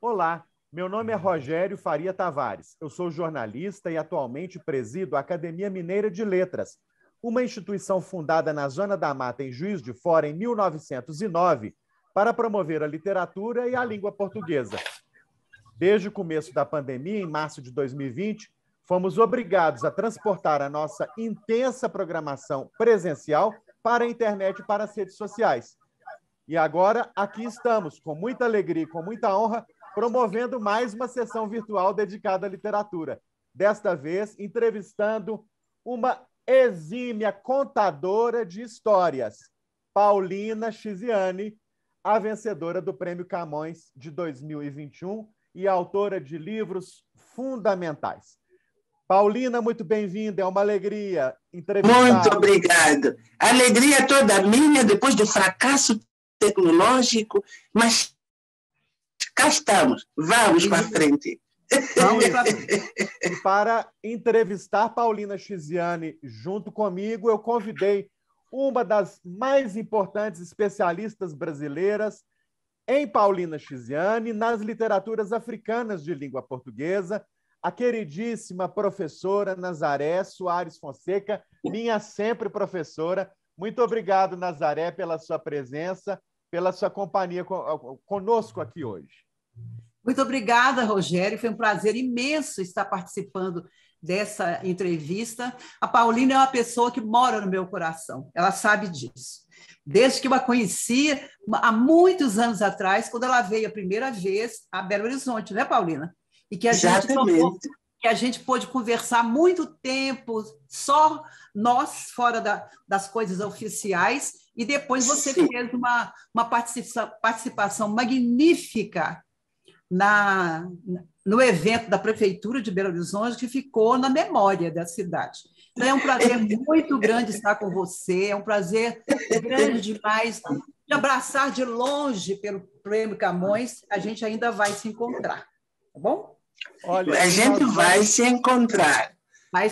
Olá, meu nome é Rogério Faria Tavares. Eu sou jornalista e atualmente presido a Academia Mineira de Letras, uma instituição fundada na Zona da Mata, em Juiz de Fora, em 1909, para promover a literatura e a língua portuguesa. Desde o começo da pandemia, em março de 2020, fomos obrigados a transportar a nossa intensa programação presencial para a internet e para as redes sociais. E agora, aqui estamos, com muita alegria e com muita honra, promovendo mais uma sessão virtual dedicada à literatura. Desta vez, entrevistando uma exímia contadora de histórias, Paulina Chiziane, a vencedora do Prêmio Camões de 2021 e autora de livros fundamentais. Paulina, muito bem-vinda, é uma alegria entrevistar. Muito obrigado. A alegria toda minha depois do fracasso tecnológico, mas cá estamos, vamos para frente. Vamos para frente. E para entrevistar Paulina Chiziane junto comigo, eu convidei uma das mais importantes especialistas brasileiras em Paulina Chiziane, nas literaturas africanas de língua portuguesa, a queridíssima professora Nazaré Soares Fonseca, minha sempre professora. Muito obrigado, Nazaré, pela sua presença, pela sua companhia conosco aqui hoje. Muito obrigada, Rogério. Foi um prazer imenso estar participando dessa entrevista. A Paulina é uma pessoa que mora no meu coração, ela sabe disso. Desde que eu a conheci, há muitos anos atrás, quando ela veio a primeira vez a Belo Horizonte, né, Paulina? E que a gente pôde conversar muito tempo, só nós, fora das coisas oficiais, e depois você fez uma participação magnífica no evento da Prefeitura de Belo Horizonte, que ficou na memória da cidade. Então, é um prazer muito grande estar com você, é um prazer grande demais te abraçar de longe pelo Prêmio Camões, a gente ainda vai se encontrar, tá bom? Olha, a gente vai se encontrar.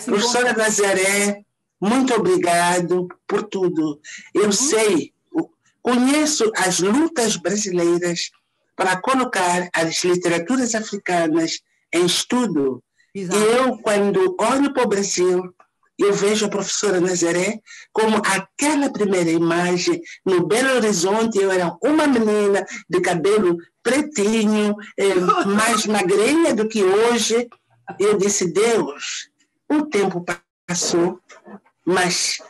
Professora Nazaré, muito obrigado por tudo. Eu sei, conheço as lutas brasileiras para colocar as literaturas africanas em estudo. Exato. E eu, quando olho para o Brasil, eu vejo a professora Nazaré como aquela primeira imagem no Belo Horizonte. Eu era uma menina de cabelo pretinho, mais magrinha do que hoje. Eu disse, Deus, o tempo passou, mas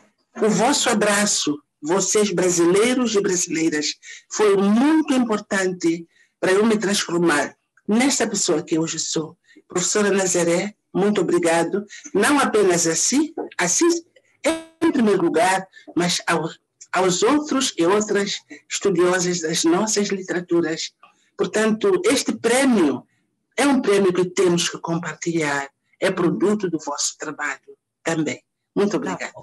o vosso abraço, vocês brasileiros e brasileiras, foi muito importante para eu me transformar nessa pessoa que hoje sou. Professora Nazaré, muito obrigado. Não apenas assim em primeiro lugar, mas aos outros e outras estudiosas das nossas literaturas. Portanto, este prêmio é um prêmio que temos que compartilhar. É produto do vosso trabalho também. Muito obrigada.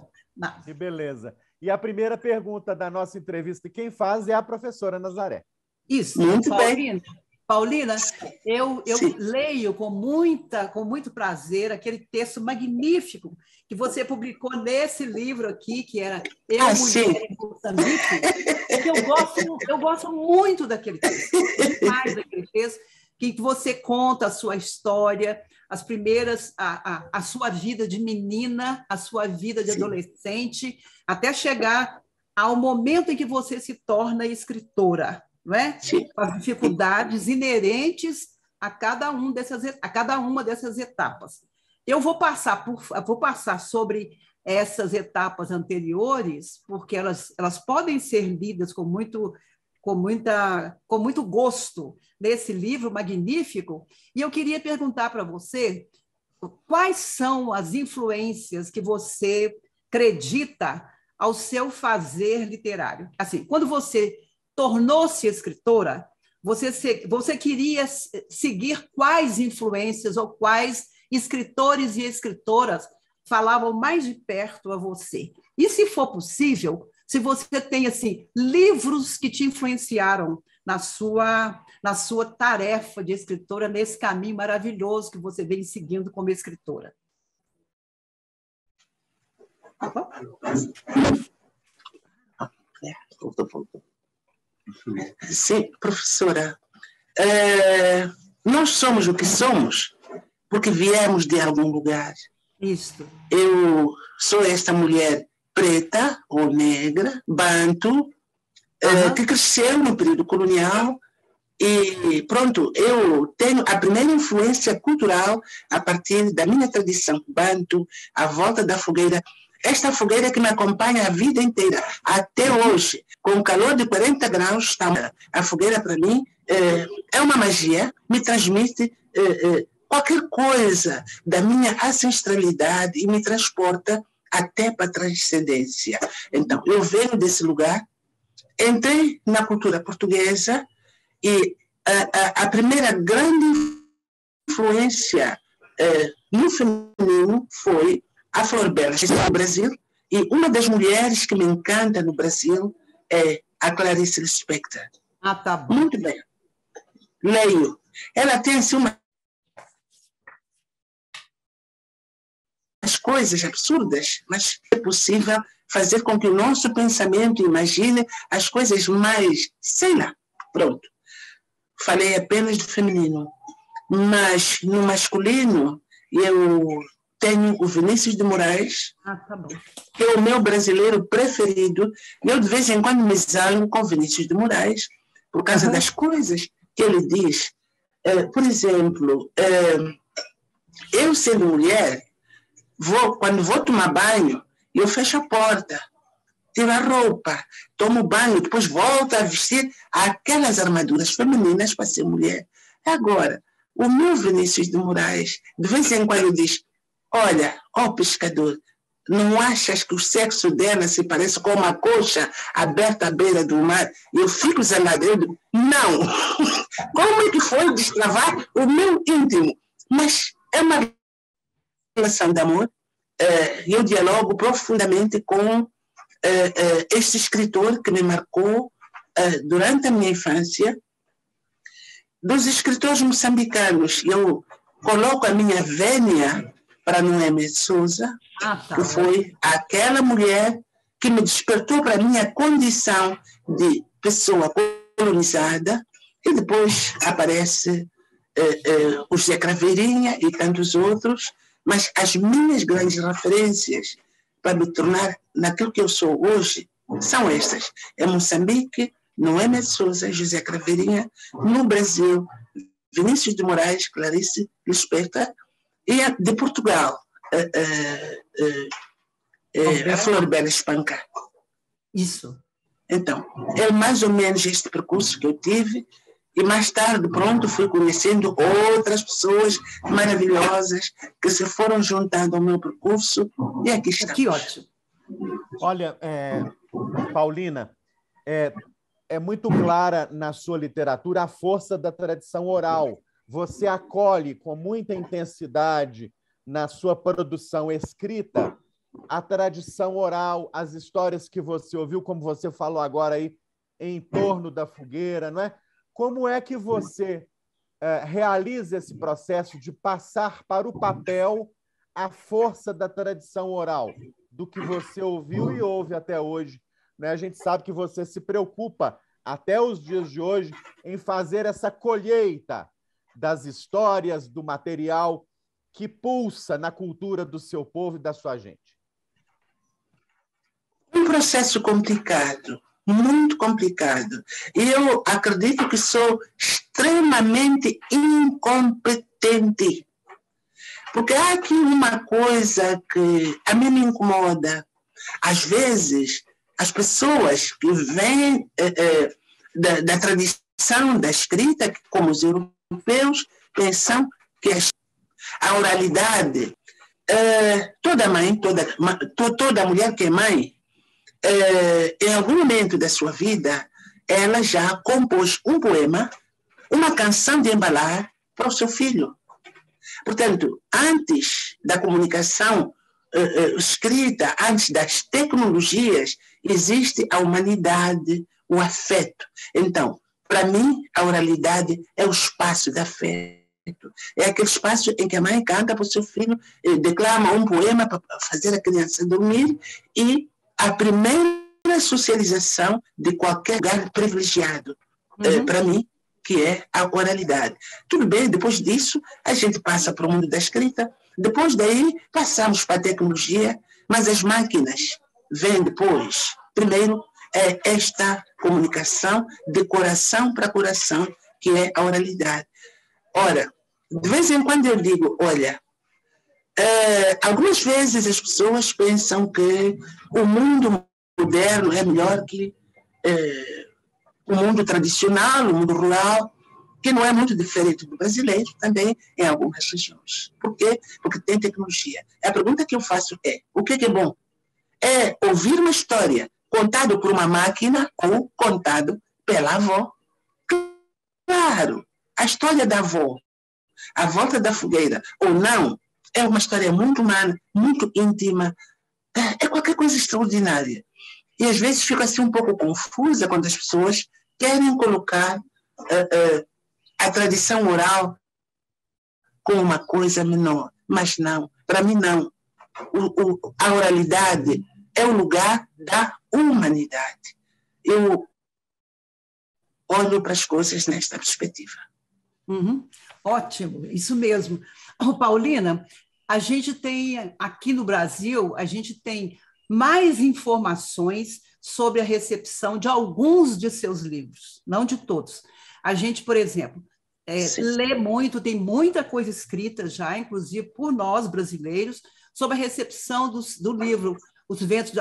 Que beleza. E a primeira pergunta da nossa entrevista, quem faz é a professora Nazaré. Isso, muito bem. Paulina, eu leio com muito prazer aquele texto magnífico que você publicou nesse livro aqui, que era Mulher em Moçambique, que eu gosto muito daquele texto, demais daquele texto, que você conta a sua história, as primeiras, a sua vida de menina, a sua vida de adolescente, até chegar ao momento em que você se torna escritora. Não é? As dificuldades inerentes a cada uma dessas etapas. Eu vou passar sobre essas etapas anteriores, porque elas podem ser lidas com muito gosto nesse livro magnífico, e eu queria perguntar para você quais são as influências que você acredita ao seu fazer literário. Assim, quando você tornou-se escritora, você queria seguir quais influências ou quais escritores e escritoras falavam mais de perto a você? E, se for possível, se você tem assim, livros que te influenciaram na sua tarefa de escritora, nesse caminho maravilhoso que você vem seguindo como escritora. Sim, professora. nós somos o que somos porque viemos de algum lugar. Isso. Eu sou esta mulher preta ou negra, banto, que cresceu no período colonial e, pronto, eu tenho a primeira influência cultural a partir da minha tradição banto, à volta da fogueira. Esta fogueira que me acompanha a vida inteira, até hoje, com o calor de 40 graus, a fogueira para mim é uma magia, me transmite qualquer coisa da minha ancestralidade e me transporta até para a transcendência. Então, eu venho desse lugar, entrei na cultura portuguesa e a primeira grande influência no feminino foi a Flor Bela, do Brasil, e uma das mulheres que me encanta no Brasil é a Clarice Lispector. Ah, tá bom. Muito bem. Leio. Ela tem assim umas coisas absurdas, mas é possível fazer com que o nosso pensamento imagine as coisas mais, sei lá, pronto. Falei apenas do feminino, mas no masculino eu tenho o Vinícius de Moraes, tá bom, que é o meu brasileiro preferido. Eu, de vez em quando, me zango com Vinícius de Moraes, por causa das coisas que ele diz. Por exemplo, eu, sendo mulher, quando vou tomar banho, eu fecho a porta, tiro a roupa, tomo banho, depois volto a vestir aquelas armaduras femininas para ser mulher. Agora, o meu Vinícius de Moraes, de vez em quando, diz: olha, ó pescador, não achas que o sexo dela se parece com uma coxa aberta à beira do mar? Eu fico zangada, eu digo, não! Como é que foi destravar o meu íntimo? Mas é uma relação de amor. Eu dialogo profundamente com este escritor que me marcou durante a minha infância. Dos escritores moçambicanos, eu coloco a minha vênia para Noemi de Souza, que foi aquela mulher que me despertou para a minha condição de pessoa colonizada, e depois aparece o José Craveirinha e tantos outros, mas as minhas grandes referências para me tornar naquilo que eu sou hoje são estas. É Moçambique, Noemi de Souza, José Craveirinha, no Brasil, Vinícius de Moraes, Clarice Lispector, e de Portugal, a Flor Bela Espanca. Isso. Então, é mais ou menos este percurso que eu tive, e mais tarde, pronto, fui conhecendo outras pessoas maravilhosas que se foram juntando ao meu percurso, e aqui está. Que ótimo. Olha, Paulina, é muito clara na sua literatura a força da tradição oral. Você acolhe com muita intensidade na sua produção escrita a tradição oral, as histórias que você ouviu, como você falou agora aí, em torno da fogueira, não é? Como é que você realiza esse processo de passar para o papel a força da tradição oral, do que você ouviu e ouve até hoje, né? A gente sabe que você se preocupa, até os dias de hoje, em fazer essa colheita das histórias, do material que pulsa na cultura do seu povo e da sua gente. Um processo complicado, muito complicado. E eu acredito que sou extremamente incompetente. Porque há aqui uma coisa que a mim me incomoda. Às vezes, as pessoas que vêm da tradição da escrita, como os europeus, pensam que a oralidade, toda mulher que é mãe, em algum momento da sua vida, ela já compôs um poema, uma canção de embalar para o seu filho. Portanto, antes da comunicação escrita, antes das tecnologias, existe a humanidade, o afeto. Então, para mim, a oralidade é o espaço de afeto. É aquele espaço em que a mãe canta para o seu filho, declama um poema para fazer a criança dormir, e a primeira socialização de qualquer lugar privilegiado. Para mim, que é a oralidade. Tudo bem, depois disso, a gente passa para o mundo da escrita, depois daí passamos para a tecnologia, mas as máquinas vêm depois. Primeiro é esta comunicação de coração para coração, que é a oralidade. Ora, de vez em quando eu digo, olha, algumas vezes as pessoas pensam que o mundo moderno é melhor que o mundo tradicional, o mundo rural, que não é muito diferente do brasileiro também em algumas regiões. Por quê? Porque tem tecnologia. A pergunta que eu faço é, o que é bom? É ouvir uma história contada por uma máquina ou contado pela avó? Claro, a história da avó, a volta da fogueira, ou não, é uma história muito humana, muito íntima, é qualquer coisa extraordinária. E às vezes fico assim um pouco confusa quando as pessoas querem colocar a tradição oral como uma coisa menor. Mas não, para mim não. A oralidade é o lugar da humanidade. Eu olho para as coisas nesta perspectiva. Uhum. Ótimo, isso mesmo. Paulina, a gente tem, aqui no Brasil, a gente tem mais informações sobre a recepção de alguns de seus livros, não de todos. A gente, por exemplo, lê muito, tem muita coisa escrita já, inclusive por nós, brasileiros, sobre a recepção do livro O Vento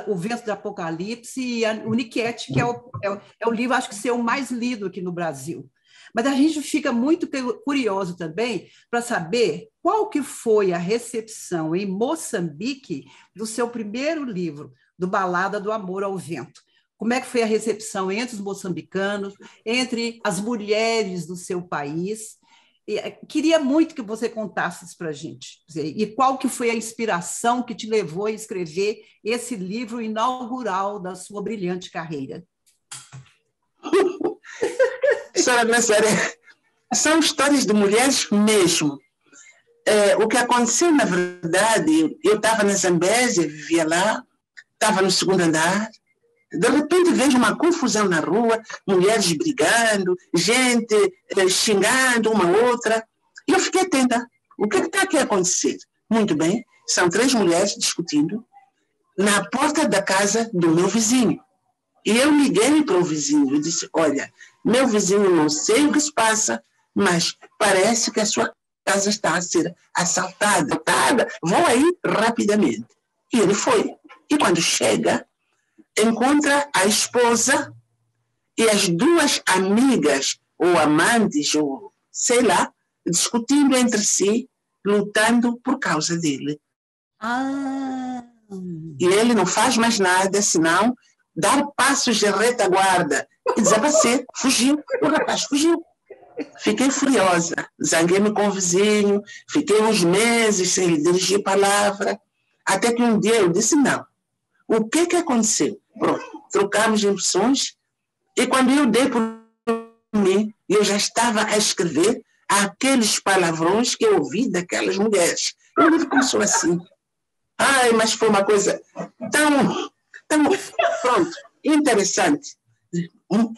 do Apocalipse e o Niquete, que é o livro, acho que ser o mais lido aqui no Brasil. Mas a gente fica muito curioso também para saber qual que foi a recepção em Moçambique do seu primeiro livro, do Balada do Amor ao Vento. Como é que foi a recepção entre os moçambicanos, entre as mulheres do seu país? Queria muito que você contasse isso para a gente. E qual que foi a inspiração que te levou a escrever esse livro inaugural da sua brilhante carreira? Senhora Nazaré, são histórias de mulheres mesmo. O que aconteceu, na verdade, eu estava na Zambésia, vivia lá, estava no segundo andar, de repente vejo uma confusão na rua, mulheres brigando, gente xingando uma outra, e eu fiquei atenta. O que está aqui a acontecer? Muito bem, são 3 mulheres discutindo na porta da casa do meu vizinho. E eu liguei para o vizinho e disse, olha, meu vizinho, não sei o que se passa, mas parece que a sua casa está a ser assaltada. Vou aí rapidamente. E ele foi. E quando chega, encontra a esposa e as 2 amigas, ou amantes, ou sei lá, discutindo entre si, lutando por causa dele. E ele não faz mais nada, senão dar passos de retaguarda e desaparecer. Fugiu, o rapaz fugiu. Fiquei furiosa, zanguei-me com o vizinho, fiquei uns meses sem lhe dirigir palavra, até que um dia eu disse não. O que aconteceu? Pronto, trocamos impressões e quando eu dei por mim, eu já estava a escrever aqueles palavrões que eu ouvi daquelas mulheres. O livro começou assim. Ai, mas foi uma coisa tão pronto, interessante.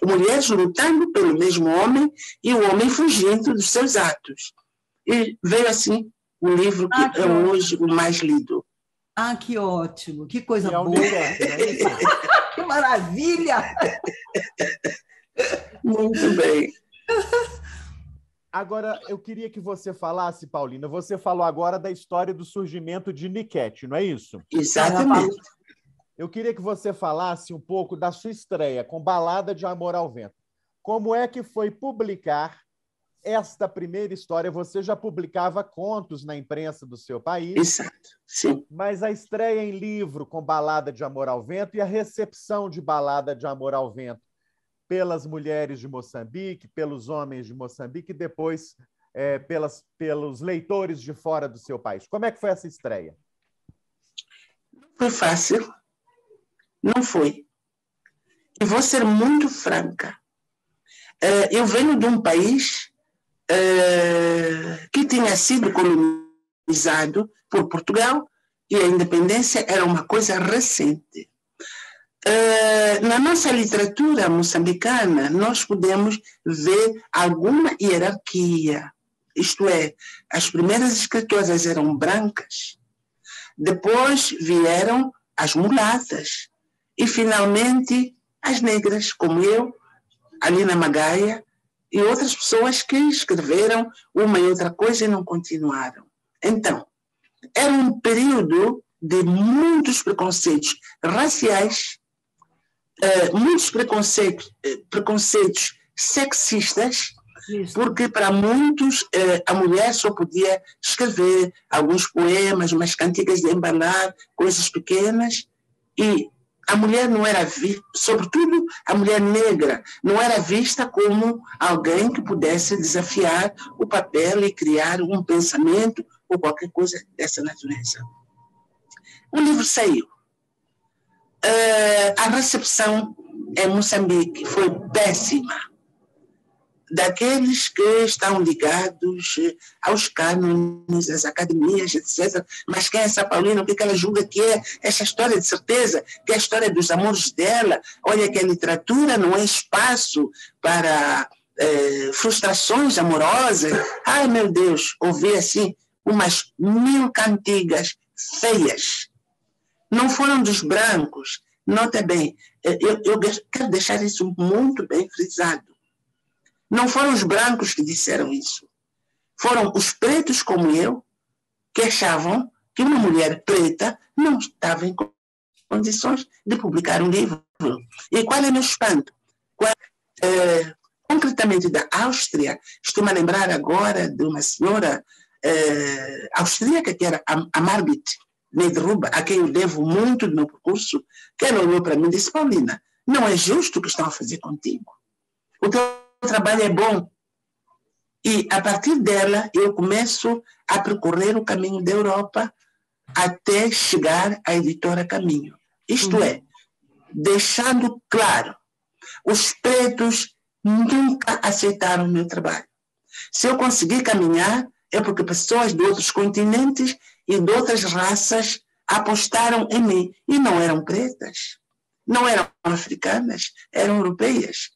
Mulheres lutando pelo mesmo homem e o homem fugindo dos seus atos. E veio assim o livro que é hoje o mais lido. Que ótimo, que coisa boa. Que maravilha! Muito bem. Agora, eu queria que você falasse, Paulina, você falou agora da história do surgimento de Niquete, não é isso? Exatamente. Eu queria que você falasse um pouco da sua estreia com Balada de Amor ao Vento. Como é que foi publicar esta primeira história? Você já publicava contos na imprensa do seu país. Exato, sim. Mas a estreia em livro com Balada de Amor ao Vento e a recepção de Balada de Amor ao Vento pelas mulheres de Moçambique, pelos homens de Moçambique e depois pelos leitores de fora do seu país. Como é que foi essa estreia? Não foi fácil. Não foi. E vou ser muito franca. Eu venho de um país que tinha sido colonizado por Portugal e a independência era uma coisa recente. Na nossa literatura moçambicana, nós podemos ver alguma hierarquia. Isto é, as primeiras escritoras eram brancas, depois vieram as mulatas e, finalmente, as negras, como eu, Alina Magaia, e outras pessoas que escreveram uma e outra coisa e não continuaram. Então, era um período de muitos preconceitos raciais, muitos preconceitos sexistas, isso. Porque para muitos a mulher só podia escrever alguns poemas, umas cantigas de embalar, coisas pequenas, e a mulher não era vista, sobretudo a mulher negra, não era vista como alguém que pudesse desafiar o papel e criar um pensamento ou qualquer coisa dessa natureza. O livro saiu. A recepção em Moçambique foi péssima. Daqueles que estão ligados aos cânones, às academias, etc. Mas quem é essa Paulina? O que ela julga que é essa história de certeza? Que é a história dos amores dela? Olha que a literatura não é espaço para frustrações amorosas. Ai, meu Deus, ouvi assim umas 1000 cantigas feias. Não foram dos brancos. Nota bem, eu quero deixar isso muito bem frisado. Não foram os brancos que disseram isso. Foram os pretos como eu que achavam que uma mulher preta não estava em condições de publicar um livro. E qual é o meu espanto? Concretamente da Áustria, estou-me a lembrar agora de uma senhora austríaca que era a Margit Nedruba, a quem eu devo muito do meu percurso, que ela olhou para mim e disse: Paulina, não é justo o que estão a fazer contigo. O teu trabalho é bom. E, a partir dela, eu começo a percorrer o caminho da Europa até chegar à editora Caminho. Isto é, deixando claro, os pretos nunca aceitaram o meu trabalho. Se eu conseguir caminhar, é porque pessoas de outros continentes e de outras raças apostaram em mim. E não eram pretas, não eram africanas, eram europeias.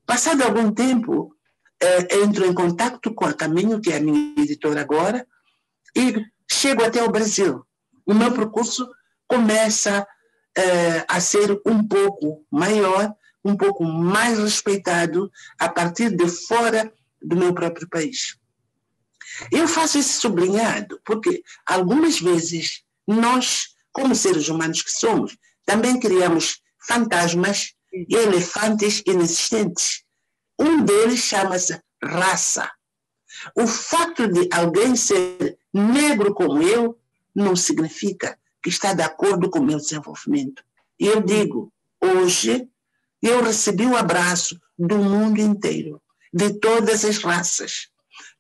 Passado algum tempo, entro em contato com a Caminho, que é a minha editora agora, e chego até o Brasil. O meu percurso começa a ser um pouco maior, um pouco mais respeitado a partir de fora do meu próprio país. Eu faço esse sublinhado porque algumas vezes nós, como seres humanos que somos, também criamos fantasmas e elefantes inexistentes. Um deles chama-se raça. O facto de alguém ser negro como eu não significa que está de acordo com o meu desenvolvimento. E eu digo, hoje eu recebi o abraço do mundo inteiro, de todas as raças,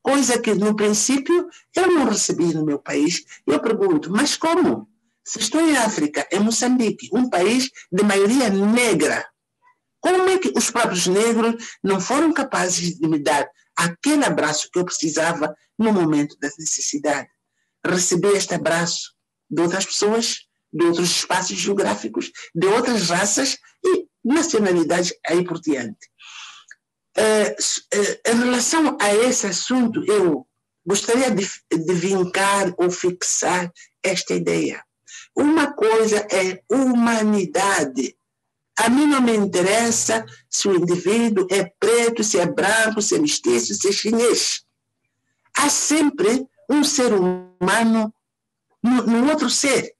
coisa que no princípio eu não recebi no meu país. Eu pergunto, mas como? Se estou em África, em Moçambique, um país de maioria negra, como é que os próprios negros não foram capazes de me dar aquele abraço que eu precisava no momento da necessidade? Recebi este abraço de outras pessoas, de outros espaços geográficos, de outras raças e nacionalidades aí por diante. Em relação a esse assunto, eu gostaria de vincar ou fixar esta ideia. Uma coisa é humanidade. A mim não me interessa se o indivíduo é preto, se é branco, se é mestiço, se é chinês. Há sempre um ser humano no outro ser.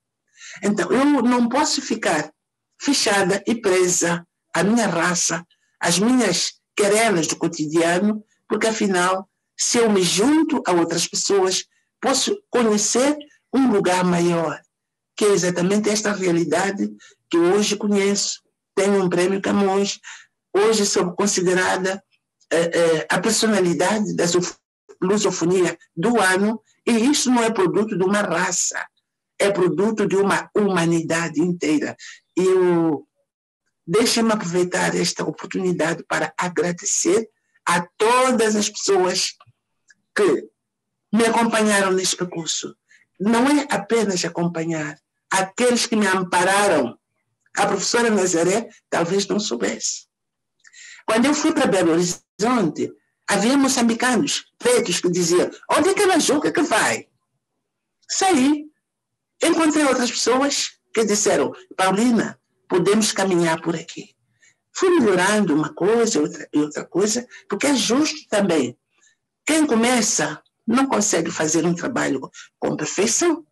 Então, eu não posso ficar fechada e presa à minha raça, às minhas querelas do cotidiano, porque, afinal, se eu me junto a outras pessoas, posso conhecer um lugar maior, que é exatamente esta realidade que hoje conheço. Tenho um prêmio Camões, hoje sou considerada a personalidade da lusofonia do ano, e isso não é produto de uma raça, é produto de uma humanidade inteira. Deixem-me aproveitar esta oportunidade para agradecer a todas as pessoas que me acompanharam neste percurso. Não é apenas acompanhar, aqueles que me ampararam A professora Nazaré talvez não soubesse. Quando eu fui para Belo Horizonte, havia moçambicanos, pretos, que diziam: onde é que ela julga que vai? Saí. Encontrei outras pessoas que disseram: Paulina, podemos caminhar por aqui. Fui melhorando uma coisa e outra coisa, porque é justo também. Quem começa não consegue fazer um trabalho com perfeição.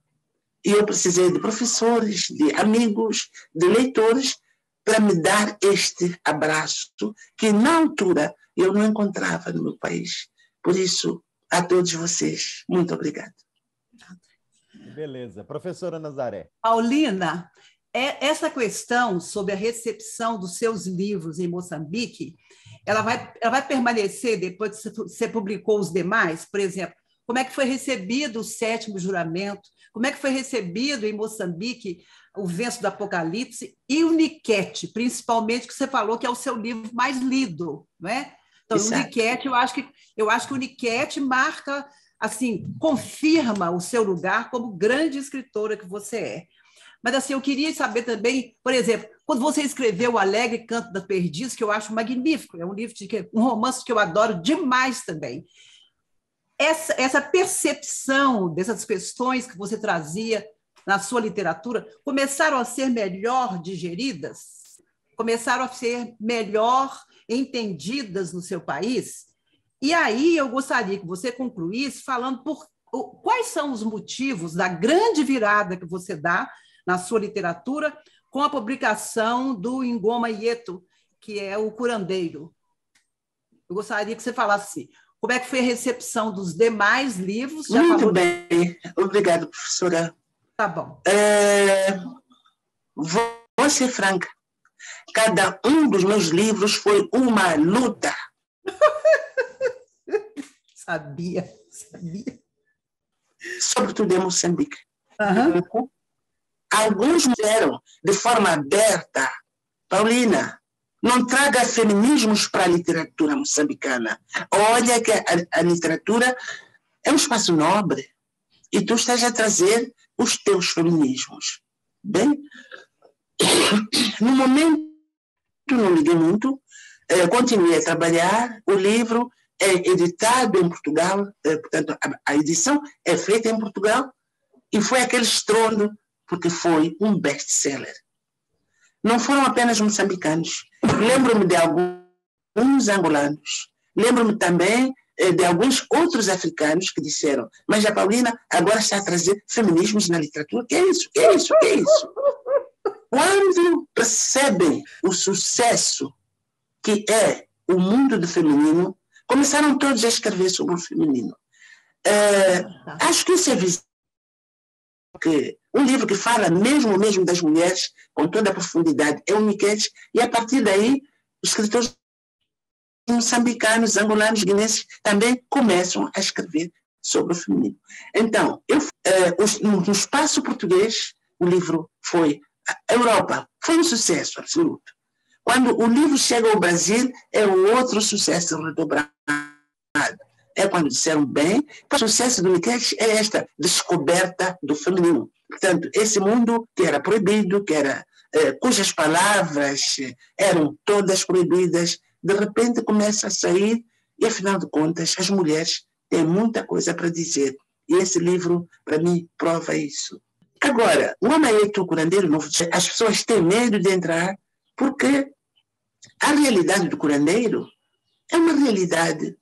E eu precisei de professores, de amigos, de leitores, para me dar este abraço que, na altura, eu não encontrava no meu país. Por isso, a todos vocês, muito obrigada. Beleza. Professora Nazaré. Paulina, essa questão sobre a recepção dos seus livros em Moçambique, ela vai permanecer depois que você publicou os demais? Por exemplo, como é que foi recebido o 7º Juramento? Como é que foi recebido em Moçambique o Venço do Apocalipse e o Niquete, principalmente, que você falou que é o seu livro mais lido, não é? Então, o Niquete, eu acho que o Niquete marca, assim, confirma o seu lugar como grande escritora que você é. Mas, assim, eu queria saber também, por exemplo, quando você escreveu O Alegre Canto da Perdiz, que eu acho magnífico, é um livro, um romance que eu adoro demais também. Essa percepção dessas questões que você trazia na sua literatura começaram a ser melhor digeridas? Começaram a ser melhor entendidas no seu país? E aí eu gostaria que você concluísse falando quais são os motivos da grande virada que você dá na sua literatura com a publicação do Ngoma Yetu, que é o Curandeiro. Eu gostaria que você falasse como é que foi a recepção dos demais livros. Já muito falou bem. Obrigada, professora. Tá bom. Vou ser franca. Cada um dos meus livros foi uma luta. Sabia. Sobretudo em Moçambique. Uhum. Alguns disseram de forma aberta: Paulina, não traga feminismos para a literatura moçambicana. Olha que a literatura é um espaço nobre e tu estás a trazer os teus feminismos. Bem, no momento não liguei muito, continuei a trabalhar, o livro é editado em Portugal, portanto, a edição é feita em Portugal e foi aquele estrondo porque foi um best-seller. Não foram apenas moçambicanos. Lembro-me de alguns angolanos. Lembro-me também de alguns outros africanos que disseram: mas a Paulina agora está a trazer feminismos na literatura. Que é isso? Que é isso? Que é isso? Quando percebem o sucesso que é o mundo do feminino, começaram todos a escrever sobre o feminino. Acho que isso é visível. Que um livro que fala mesmo das mulheres com toda a profundidade é o Niquete, e a partir daí os escritores moçambicanos, angolanos, guinenses também começam a escrever sobre o feminino. Então, no espaço português, o livro foi a Europa, foi um sucesso absoluto. Quando o livro chega ao Brasil, é um outro sucesso redobrado. É quando disseram bem, o sucesso do Niquete é esta descoberta do feminino. Portanto, esse mundo que era proibido, cujas palavras eram todas proibidas, de repente começa a sair e, afinal de contas, as mulheres têm muita coisa para dizer. E esse livro, para mim, prova isso. Agora, o Ngoma Yetu, o Curandeiro Novo, as pessoas têm medo de entrar porque a realidade do curandeiro é uma realidade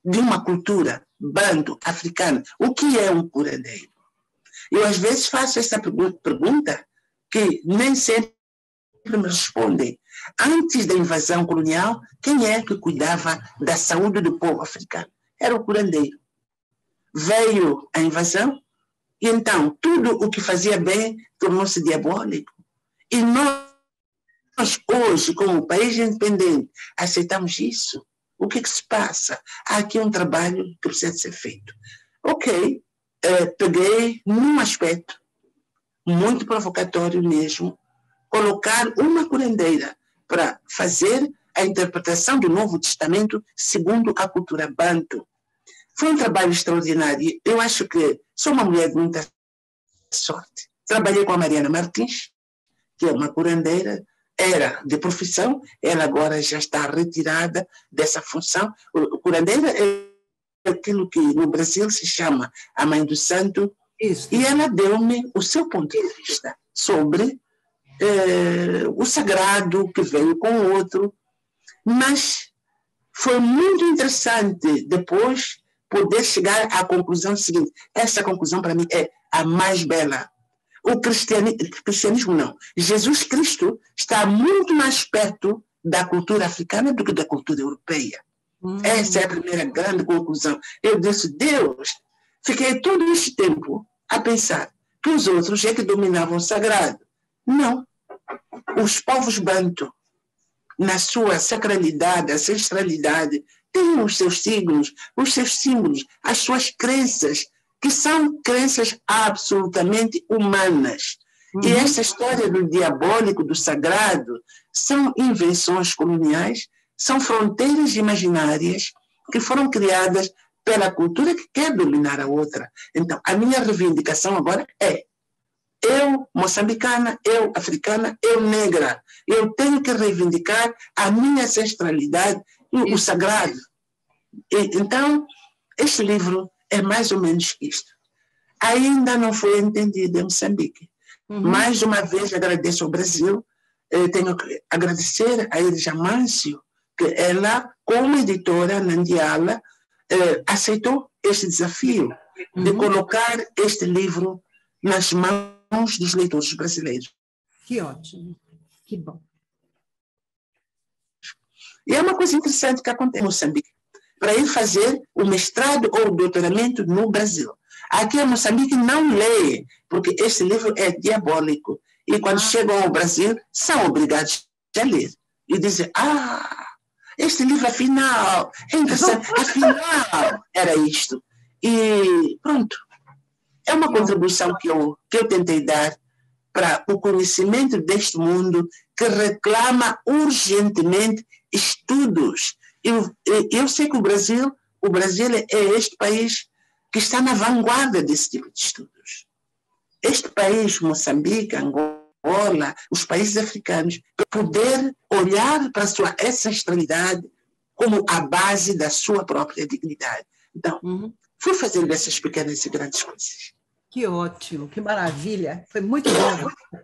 de uma cultura banto africana. O que é um curandeiro? Eu, às vezes, faço essa pergunta que nem sempre me respondem. Antes da invasão colonial, quem é que cuidava da saúde do povo africano? Era o curandeiro. Veio a invasão e, então, tudo o que fazia bem tornou-se diabólico. E nós, hoje, como país independente, aceitamos isso. O que se passa? Há aqui um trabalho que precisa ser feito. Ok, peguei num aspecto muito provocatório mesmo, colocar uma curandeira para fazer a interpretação do Novo Testamento segundo a cultura banto. Foi um trabalho extraordinário. Eu acho que sou uma mulher de muita sorte. Trabalhei com a Mariana Martins, que é uma curandeira, era de profissão, ela agora já está retirada dessa função. Curandeira é aquilo que no Brasil se chama a mãe do santo. Isso. E ela deu-me o seu ponto de vista sobre o sagrado que veio com o outro, mas foi muito interessante depois poder chegar à conclusão seguinte. Essa conclusão para mim é a mais bela. O cristianismo não. Jesus Cristo está muito mais perto da cultura africana do que da cultura europeia. Essa é a primeira grande conclusão. Eu disse, Deus, fiquei todo este tempo a pensar que os outros é que dominavam o sagrado. Não. Os povos bantu, na sua sacralidade, ancestralidade, têm os seus signos, os seus símbolos, as suas crenças, que são crenças absolutamente humanas. E essa história do diabólico, do sagrado, são invenções coloniais, são fronteiras imaginárias que foram criadas pela cultura que quer dominar a outra. Então, a minha reivindicação agora é: eu, moçambicana, eu, africana, eu, negra, eu tenho que reivindicar a minha ancestralidade e o sagrado. Então, este livro é mais ou menos isto. Ainda não foi entendido em Moçambique. Mais uma vez, agradeço ao Brasil. Tenho que agradecer a Iris Amâncio, que ela, como editora Nandiala, aceitou este desafio de colocar este livro nas mãos dos leitores brasileiros. Que ótimo, que bom. E é uma coisa interessante que acontece em Moçambique, para ir fazer o mestrado ou o doutoramento no Brasil. Aqui em Moçambique não lê, porque este livro é diabólico. E quando chegam ao Brasil, são obrigados a ler. E dizem, este livro afinal, é interessante, afinal era isto. E pronto. É uma contribuição que eu tentei dar para o conhecimento deste mundo que reclama urgentemente estudos. Eu sei que o Brasil é este país que está na vanguarda desse tipo de estudos. Este país, Moçambique, Angola, os países africanos, poder olhar para a sua ancestralidade como a base da sua própria dignidade. Então, fui fazendo essas pequenas e grandes coisas. Que ótimo, que maravilha. Foi muito bom.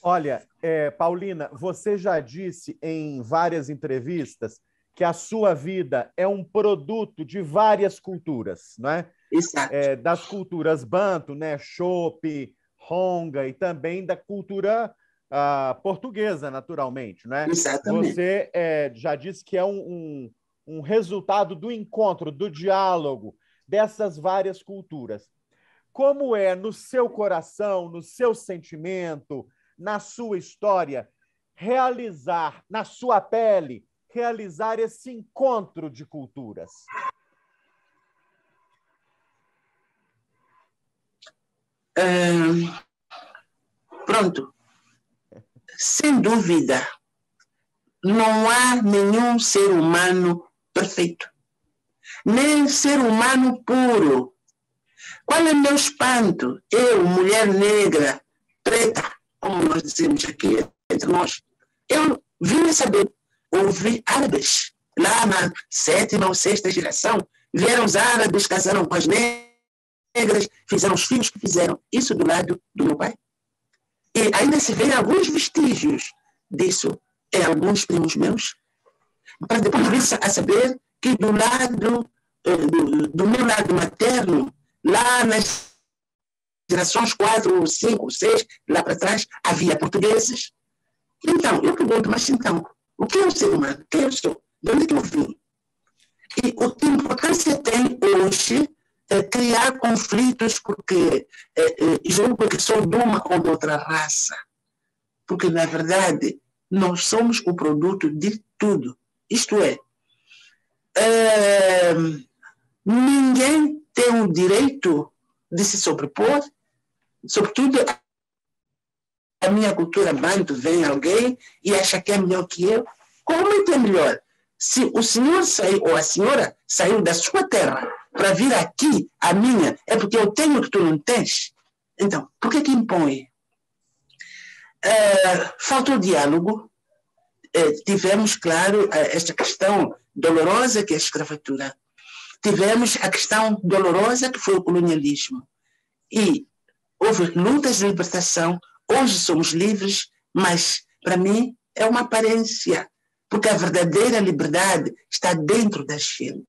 Olha, Paulina, você já disse em várias entrevistas que a sua vida é um produto de várias culturas, não é? Exato. Das culturas banto, né? Chope, Honga, e também da cultura portuguesa, naturalmente, né? Exatamente. Você já disse que é um resultado do encontro, do diálogo dessas várias culturas. Como é no seu coração, no seu sentimento, na sua história, realizar, na sua pele, realizar esse encontro de culturas? Pronto. Sem dúvida, não há nenhum ser humano perfeito, nem ser humano puro. Qual é o meu espanto? Eu, mulher negra, preta, como nós dizemos aqui entre nós, eu vim saber, ouvi árabes, lá na 7ª ou 6ª geração, vieram os árabes, casaram com as negras, fizeram os filhos que fizeram, isso do lado do meu pai. E ainda se vê alguns vestígios disso em alguns primos meus, para depois vir a saber que do lado, do meu lado materno, lá nas gerações 4, 5, 6, lá para trás, havia portugueses. Então, eu pergunto, mas então, o que é o ser humano? Quem eu sou? De onde é que eu vim? E o que importância tem hoje criar conflitos porque julgo que sou de uma ou de outra raça. Porque, na verdade, nós somos o produto de tudo. Isto é, ninguém tem o direito de se sobrepor, sobretudo a minha cultura banto, vem alguém e acha que é melhor que eu. Como é que é melhor? Se o senhor saiu, ou a senhora saiu da sua terra para vir aqui, a minha, é porque eu tenho que tu não tens. Então, por que impõe? Faltou diálogo. Tivemos, claro, esta questão dolorosa que é a escravatura. Tivemos a questão dolorosa que foi o colonialismo. E houve lutas de libertação. Hoje somos livres, mas, para mim, é uma aparência, porque a verdadeira liberdade está dentro da gente.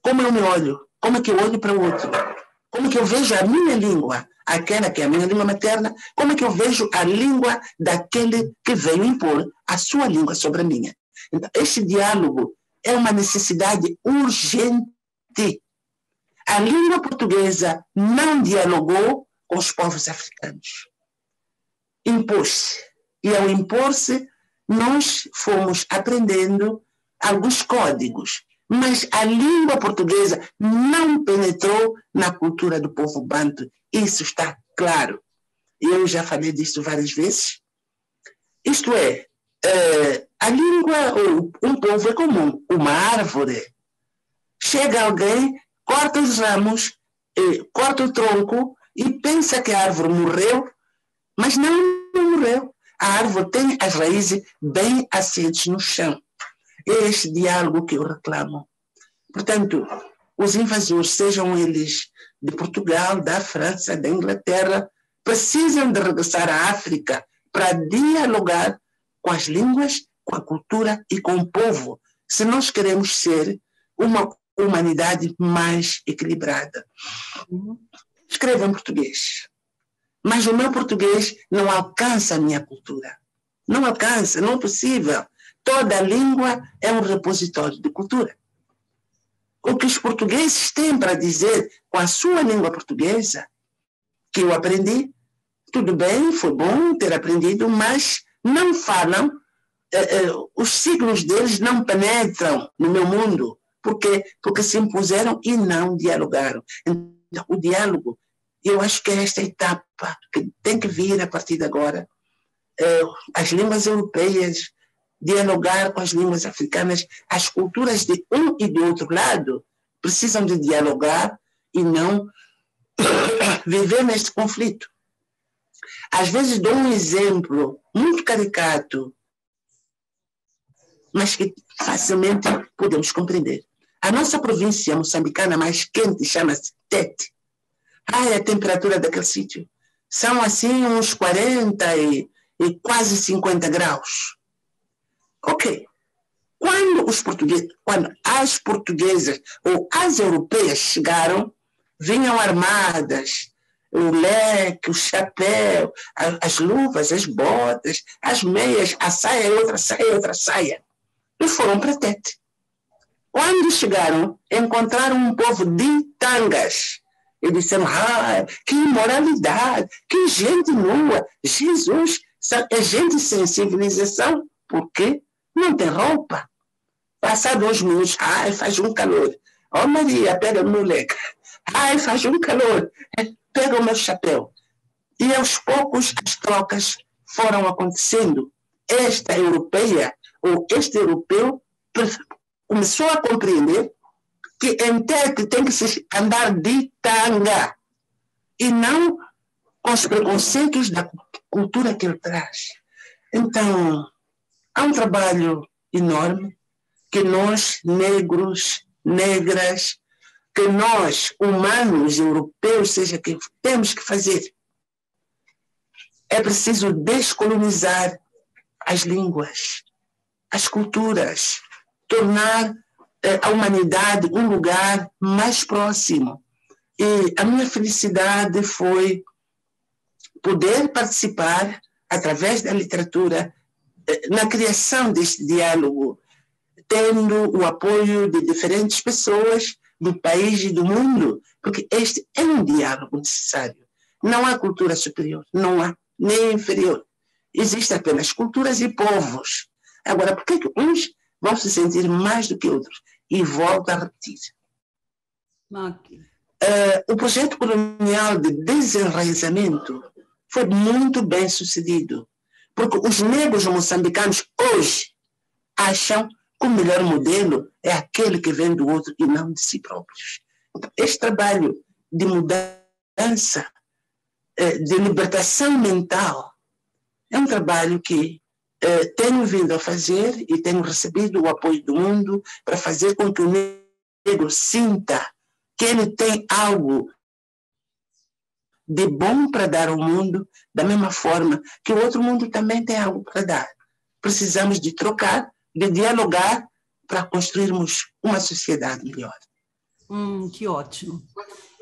Como eu me olho? Como é que eu olho para o outro? Como é que eu vejo a minha língua, aquela que é a minha língua materna? Como é que eu vejo a língua daquele que veio impor a sua língua sobre a minha? Então, este diálogo é uma necessidade urgente. A língua portuguesa não dialogou com os povos africanos. Impôs-se. E ao impor-se, nós fomos aprendendo alguns códigos. Mas a língua portuguesa não penetrou na cultura do povo banto. Isso está claro. Eu já falei disso várias vezes. Isto é, a língua, um povo é comum. Uma árvore. Chega alguém, corta os ramos, corta o tronco e pensa que a árvore morreu, mas não morreu. A árvore tem as raízes bem assentes no chão. É este diálogo que eu reclamo. Portanto, os invasores, sejam eles de Portugal, da França, da Inglaterra, precisam de regressar à África para dialogar com as línguas, com a cultura e com o povo, se nós queremos ser uma humanidade mais equilibrada. Escrevo em português, mas o meu português não alcança a minha cultura. Não alcança, não é possível. Toda língua é um repositório de cultura. O que os portugueses têm para dizer com a sua língua portuguesa, que eu aprendi, tudo bem, foi bom ter aprendido, mas não falam, os signos deles não penetram no meu mundo, porque se impuseram e não dialogaram. Então, o diálogo, eu acho que é esta etapa que tem que vir a partir de agora. As línguas europeias, dialogar com as línguas africanas, as culturas de um e do outro lado precisam de dialogar e não viver neste conflito. Às vezes dou um exemplo muito caricato, mas que facilmente podemos compreender. A nossa província moçambicana mais quente chama-se Tete. A temperatura daquele sítio são assim uns 40 e quase 50 graus. Ok. Quando as portuguesas ou as europeias chegaram, vinham armadas, o leque, o chapéu, as luvas, as botas, as meias, a saia, outra saia. E foram para Tete. Quando chegaram, encontraram um povo de tangas. E disseram, que imoralidade, que gente nua. Jesus, é gente sem civilização. Por quê? Não tem roupa. Passados uns minutos, faz um calor. Maria, pega o meu leque. Faz um calor. Pega o meu chapéu. E aos poucos as trocas foram acontecendo. Esta europeia, ou este europeu, começou a compreender que em Tete tem que se andar de tanga e não com os preconceitos da cultura que ele traz. Então, há um trabalho enorme que nós, negros, negras, que nós, humanos, europeus, seja quem for, temos que fazer. É preciso descolonizar as línguas, as culturas, tornar a humanidade um lugar mais próximo. E a minha felicidade foi poder participar, através da literatura, na criação deste diálogo, tendo o apoio de diferentes pessoas do país e do mundo, porque este é um diálogo necessário. Não há cultura superior, não há, nem inferior. Existem apenas culturas e povos. Agora, por que uns vão se sentir mais do que outros? E volto a repetir. O projeto colonial de desenraizamento foi muito bem sucedido, porque os negros moçambicanos hoje acham que o melhor modelo é aquele que vem do outro e não de si próprios. Então, este trabalho de mudança, de libertação mental, É um trabalho que tenho vindo a fazer e tenho recebido o apoio do mundo para fazer com que o negro sinta que ele tem algo de bom para dar ao mundo, da mesma forma que o outro mundo também tem algo para dar. Precisamos de trocar, de dialogar para construirmos uma sociedade melhor. Que ótimo.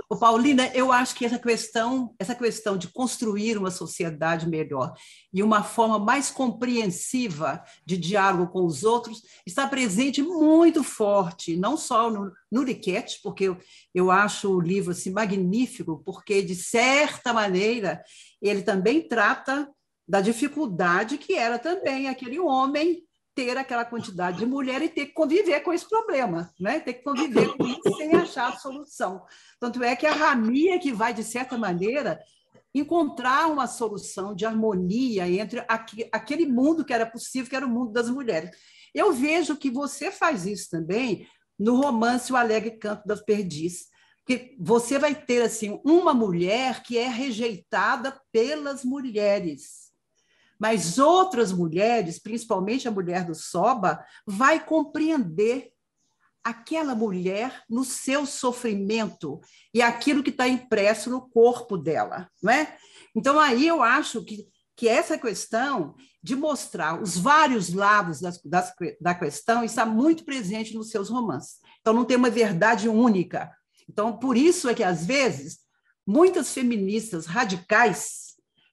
Ô, Paulina, eu acho que essa questão de construir uma sociedade melhor e uma forma mais compreensiva de diálogo com os outros está presente muito forte, não só no Riquetti, porque eu acho o livro assim, magnífico, porque, de certa maneira, ele também trata da dificuldade que era também aquele homem ter aquela quantidade de mulher e ter que conviver com esse problema, né? Ter que conviver com isso sem achar a solução. Tanto é que a Rami é que vai, de certa maneira, encontrar uma solução de harmonia entre aquele mundo que era possível, que era o mundo das mulheres. Eu vejo que você faz isso também no romance O Alegre Canto das Perdizes, que você vai ter assim uma mulher que é rejeitada pelas mulheres, mas outras mulheres, principalmente a mulher do Soba, vai compreender aquela mulher no seu sofrimento e aquilo que está impresso no corpo dela, não é? Então, aí eu acho que essa questão de mostrar os vários lados da questão está muito presente nos seus romances. Então, não tem uma verdade única. Então, por isso é que, às vezes, muitas feministas radicais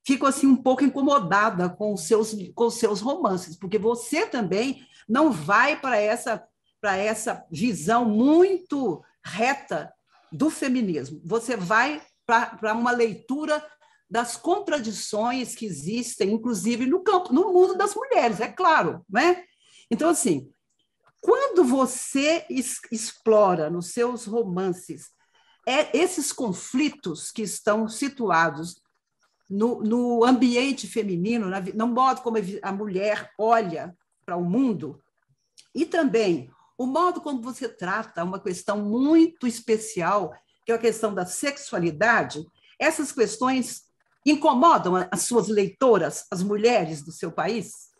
ficam assim um pouco incomodadas com os seus romances, porque você também não vai para essa visão muito reta do feminismo. Você vai para uma leitura das contradições que existem, inclusive no mundo das mulheres, é claro, né? Então, assim, quando você explora nos seus romances esses conflitos que estão situados no ambiente feminino, no modo como a mulher olha para o mundo, e também o modo como você trata uma questão muito especial, que é a questão da sexualidade, essas questões incomodam as suas leitoras, as mulheres do seu país?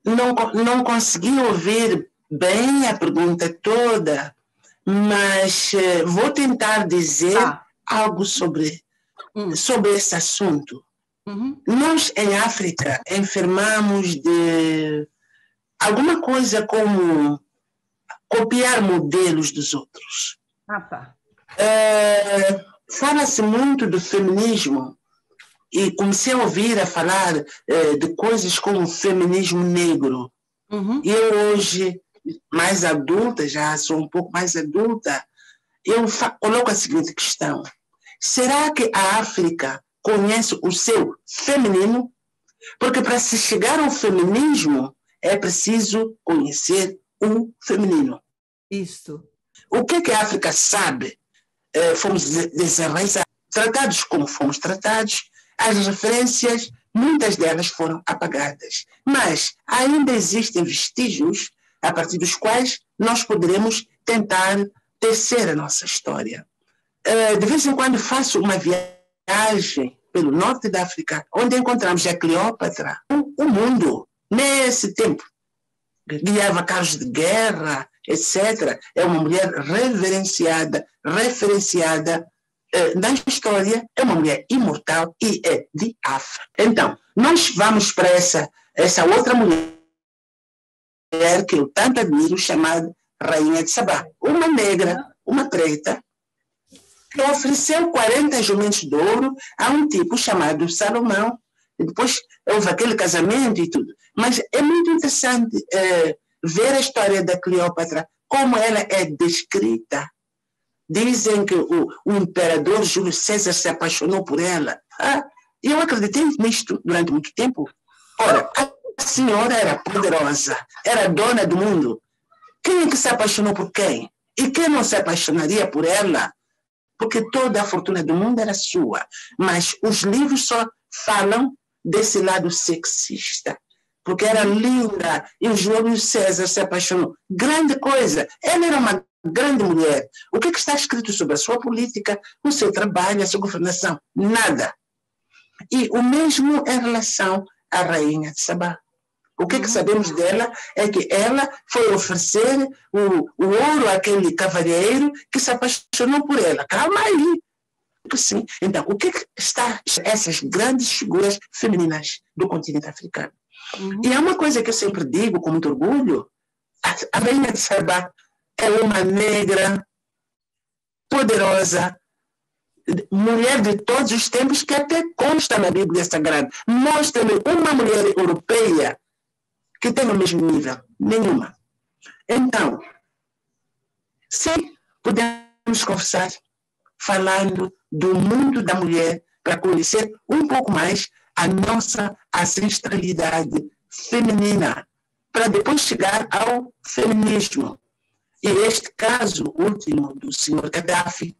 Não consegui ouvir bem a pergunta toda, mas vou tentar dizer algo sobre esse assunto. Nós, em África, enfermamos de alguma coisa como copiar modelos dos outros. Fala-se muito do feminismo e comecei a ouvir a falar de coisas como feminismo negro. E eu hoje, mais adulta, já sou um pouco mais adulta, eu coloco a seguinte questão: será que a África conhece o seu feminino? Porque para se chegar ao feminismo é preciso conhecer o feminino. Isso. O que a África sabe? Fomos desenraizados, tratados como fomos tratados, as referências, muitas delas foram apagadas. Mas ainda existem vestígios a partir dos quais nós poderemos tentar tecer a nossa história. De vez em quando faço uma viagem pelo norte da África, onde encontramos a Cleópatra, o mundo, nesse tempo, guiava carros de guerra, etc. É uma mulher reverenciada, referenciada na história, é uma mulher imortal e é de África. Então, nós vamos para essa outra mulher que eu tanto admiro, chamada Rainha de Sabá. Uma negra, uma preta, que ofereceu 40 jumentos de ouro a um tipo chamado Salomão. E depois houve aquele casamento e tudo. Mas é muito interessante ver a história da Cleópatra, como ela é descrita. Dizem que o imperador Júlio César se apaixonou por ela. Eu acreditei nisto durante muito tempo. Ora, a senhora era poderosa, era dona do mundo. Quem é que se apaixonou por quem? E quem não se apaixonaria por ela? Porque toda a fortuna do mundo era sua. Mas os livros só falam desse lado sexista. Porque era linda e o Júlio César se apaixonou. Grande coisa. Ela era uma grande mulher. O que está escrito sobre a sua política, o seu trabalho, a sua governação? Nada. E o mesmo em relação à rainha de Sabá. O que sabemos dela é que ela foi oferecer o ouro àquele cavalheiro que se apaixonou por ela. Calma aí. Sim. Então, o que está essas grandes figuras femininas do continente africano? E há uma coisa que eu sempre digo com muito orgulho: a rainha de Sabá é uma negra, poderosa, mulher de todos os tempos, que até consta na Bíblia Sagrada. Mostra-me uma mulher europeia que tem o mesmo nível. Nenhuma. Então, sim, podemos conversar falando do mundo da mulher para conhecer um pouco mais a nossa ancestralidade feminina, para depois chegar ao feminismo. E este caso último do senhor Gaddafi,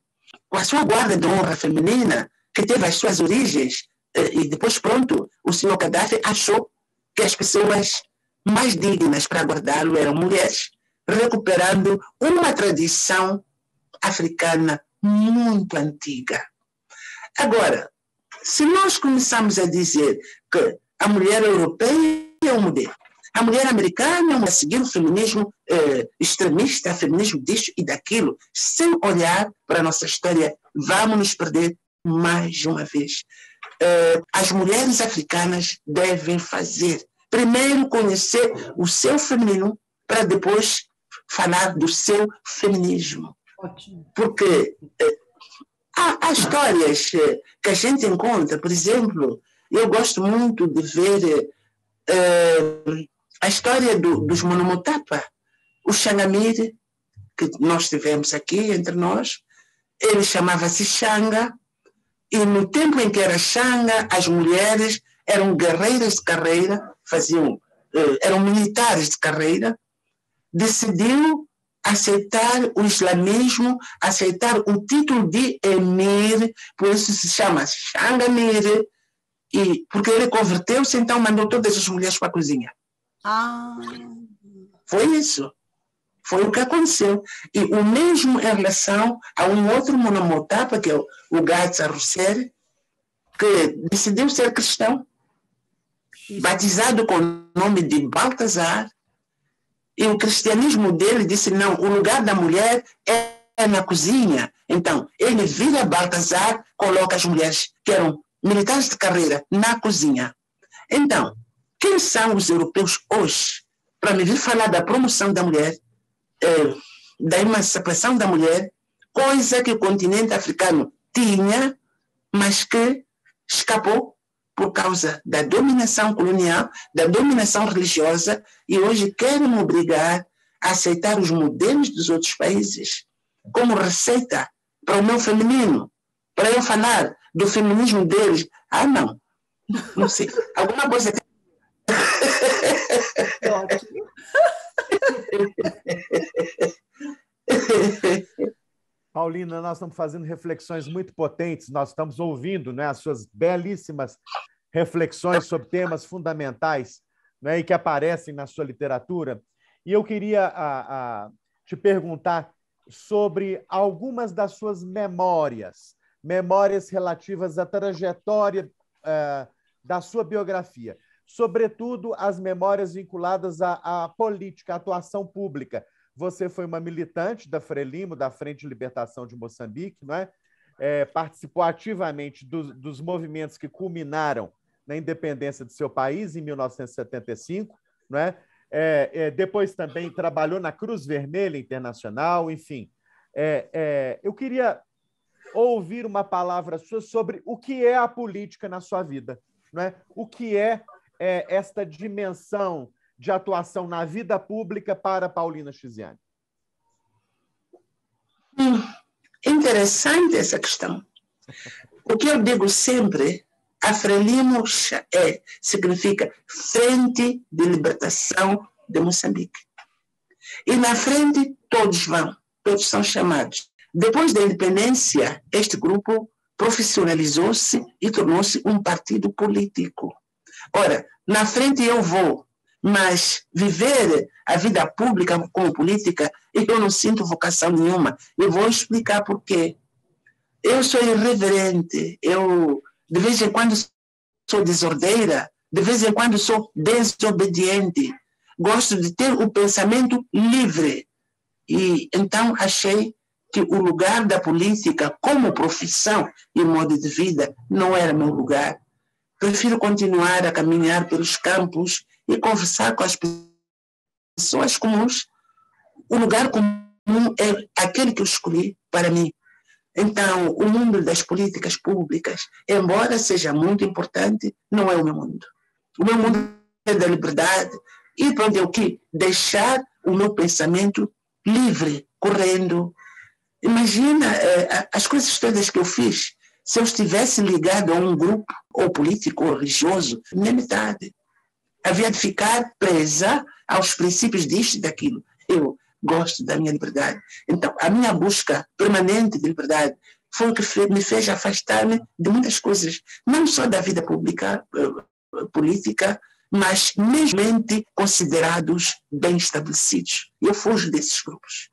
com a sua guarda de honra feminina, que teve as suas origens, e depois, pronto, o senhor Gaddafi achou que as pessoas mais dignas para guardá-lo eram mulheres, recuperando uma tradição africana muito antiga. Agora, se nós começamos a dizer que a mulher europeia é um modelo, a mulher americana é a seguir o feminismo extremista, o feminismo disso e daquilo, sem olhar para a nossa história, vamos nos perder mais uma vez. As mulheres africanas devem fazer, primeiro conhecer o seu feminino, para depois falar do seu feminismo. Ótimo. Porque há histórias que a gente encontra, por exemplo, eu gosto muito de ver a história dos Monomotapa, o Xangamire, que nós tivemos aqui entre nós. Ele chamava-se Xanga, e no tempo em que era Xanga, as mulheres eram guerreiras de carreira, eram militares de carreira. Decidiu aceitar o islamismo, aceitar o título de emir, por isso se chama Xangamire, porque ele converteu-se, então mandou todas as mulheres para a cozinha. Foi isso. Foi o que aconteceu. E o mesmo em relação a um outro Monomotapa, que é o Gatsa Russere, que decidiu ser cristão, batizado com o nome de Baltazar, e o cristianismo dele disse, não, o lugar da mulher é na cozinha. Então, ele vira Baltazar, coloca as mulheres que eram militares de carreira na cozinha. Então, quem são os europeus hoje para me vir falar da promoção da mulher, da emancipação da mulher, coisa que o continente africano tinha, mas que escapou por causa da dominação colonial, da dominação religiosa, e hoje querem me obrigar a aceitar os modelos dos outros países como receita para o meu feminino, para eu falar do feminismo deles. Não sei, alguma coisa... Ótimo. Paulina, nós estamos fazendo reflexões muito potentes, nós estamos ouvindo, né, as suas belíssimas reflexões sobre temas fundamentais, né, e que aparecem na sua literatura. E eu queria te perguntar sobre algumas das suas memórias relativas à trajetória da sua biografia, sobretudo as memórias vinculadas à política, à atuação pública. Você foi uma militante da Frelimo, da Frente de Libertação de Moçambique, não é? Participou ativamente dos movimentos que culminaram na independência do seu país, em 1975, não é? Depois também trabalhou na Cruz Vermelha Internacional, enfim. Eu queria ouvir uma palavra sua sobre o que é a política na sua vida, não é? O que é esta dimensão de atuação na vida pública para Paulina Chiziane? Interessante essa questão. O que eu digo sempre, a Frelimo significa Frente de Libertação de Moçambique. E na frente todos vão, todos são chamados. Depois da independência, este grupo profissionalizou-se e tornou-se um partido político. Ora, na frente eu vou Mas viver a vida pública como política, eu não sinto vocação nenhuma. Eu vou explicar por quê. Eu sou irreverente, eu de vez em quando sou desordeira, de vez em quando sou desobediente. Gosto de ter o pensamento livre. E então achei que o lugar da política como profissão e modo de vida não era meu lugar. Prefiro continuar a caminhar pelos campos e conversar com as pessoas comuns. O lugar comum é aquele que eu escolhi para mim. Então, o mundo das políticas públicas, embora seja muito importante, não é o meu mundo. O meu mundo é da liberdade e para onde eu quis deixar o meu pensamento livre, correndo. Imagina as coisas todas que eu fiz. Se eu estivesse ligado a um grupo, ou político, ou religioso, nem metade. Havia de ficar presa aos princípios disto e daquilo. Eu gosto da minha liberdade. Então, a minha busca permanente de liberdade foi o que me fez afastar-me de muitas coisas, não só da vida pública, política, mas mesmo considerados bem estabelecidos. Eu fujo desses grupos.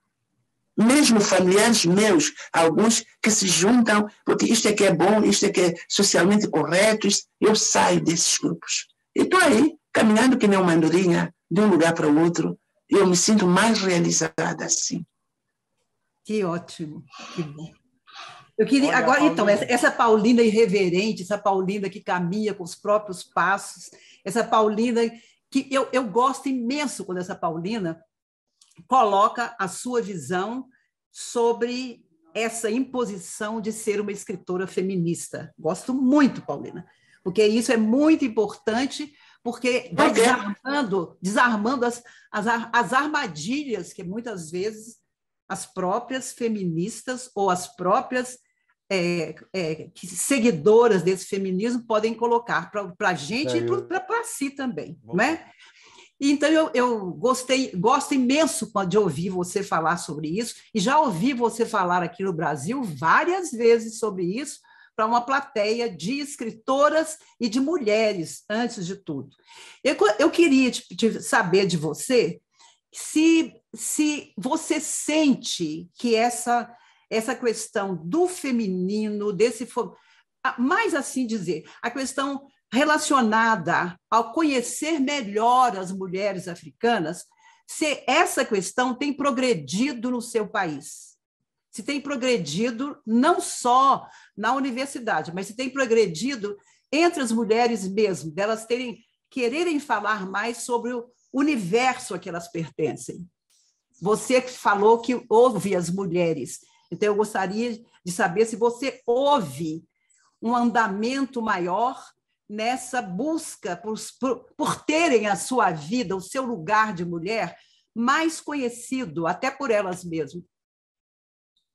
Mesmo familiares meus, alguns que se juntam, porque isto é que é bom, isto é que é socialmente correto, eu saio desses grupos. E estou aí, caminhando que nem uma andorinha, de um lugar para o outro, e eu me sinto mais realizada assim. Que ótimo, que bom. Eu queria, agora, então, essa Paulina irreverente, essa Paulina que caminha com os próprios passos, essa Paulina que eu gosto imenso quando essa Paulina coloca a sua visão sobre essa imposição de ser uma escritora feminista. Gosto muito, Paulina, porque isso é muito importante, porque vai desarmando as armadilhas que muitas vezes as próprias feministas ou as próprias seguidoras desse feminismo podem colocar para a gente e para si também, não é? Então, eu gosto imenso de ouvir você falar sobre isso, e já ouvi você falar aqui no Brasil várias vezes sobre isso, para uma plateia de escritoras e de mulheres, antes de tudo. Eu queria saber de você se você sente que essa questão do feminino, mais assim dizer, a questão relacionada ao conhecer melhor as mulheres africanas, se essa questão tem progredido no seu país. Se tem progredido não só na universidade, mas se tem progredido entre as mulheres mesmo, delas quererem falar mais sobre o universo a que elas pertencem. Você falou que ouve as mulheres, então eu gostaria de saber se você ouve um andamento maior nessa busca por terem a sua vida, o seu lugar de mulher, mais conhecido, até por elas